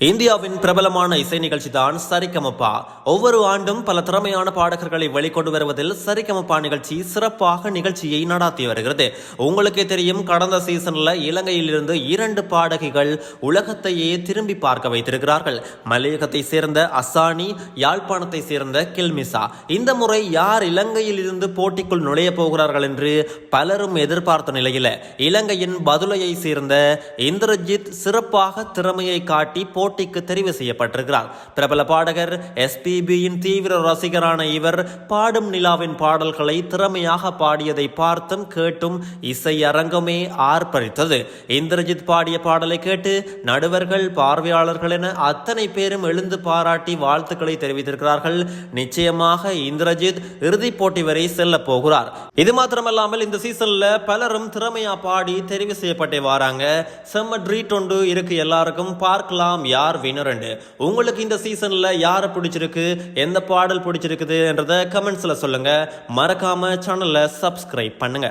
இந்தியாவின் பிரபலமான இசை நிகழ்ச்சி தான் சரிகமபா. ஒவ்வொரு ஆண்டும் பல திறமையான பாடகர்களை வெளிக்கொண்டு வருவதில் சரிகமபா நிகழ்ச்சி சிறப்பாக நிகழ்ச்சியை நடாத்தி வருகிறது. உங்களுக்கே தெரியும், கடந்த சீசன்ல இலங்கையிலிருந்து 2 பாடகிகள் உலகத்தையே திரும்பி பார்க்க வைத்திருக்கிறார்கள். மலையகத்தை சேர்ந்த அசானி, யாழ்ப்பாணத்தை சேர்ந்த கில்மிசா. இந்த முறை யார் இலங்கையில் இருந்து போட்டிக்குள் நுழைய போகிறார்கள் என்று பலரும் எதிர்பார்த்த நிலையில இலங்கையின் பதுளையை சேர்ந்த இந்திரஜித் சிறப்பாக திறமையை காட்டி போட்டிக்கு தெரிவு செய்யப்பட்டிருக்கிறார். பிரபல பாடகர் SPBயின் தீவிர ரசிகரான இவர் பாடும் நிலாவின் பாடல்களை திறமையாக பாடியதை பார்த்தும் கேட்டும் இசை அரங்கமே ஆர்ப்பரித்தது. இந்திரஜித் பாடிய பாடலை கேட்டு நடுவர்கள், பார்வையாளர்கள் என அத்தனை பேரும் எழுந்து பாராட்டி வாழ்த்துக்களை தெரிவித்திருக்கிறார்கள். நிச்சயமாக இந்திரஜித் இறுதிப் போட்டி வரை செல்ல போகிறார். இது மாத்திரமல்லாமல் இந்த சீசன்ல பலரும் திறமையா பாடி தெரிவு செய்யப்பட்டே வராங்க. செம்ம ட்ரீட் ஒன்று இருக்கு, எல்லாருக்கும் பார்க்கலாம் யார் வினர். உங்களுக்கு இந்த சீசன்ல யாரை பிடிச்சிருக்கு, எந்த பாடல் பிடிச்சிருக்குது என்றதை கமெண்ட்ஸ்ல சொல்லுங்க. மறக்காம சேனலை சப்ஸ்கிரைப் பண்ணுங்க.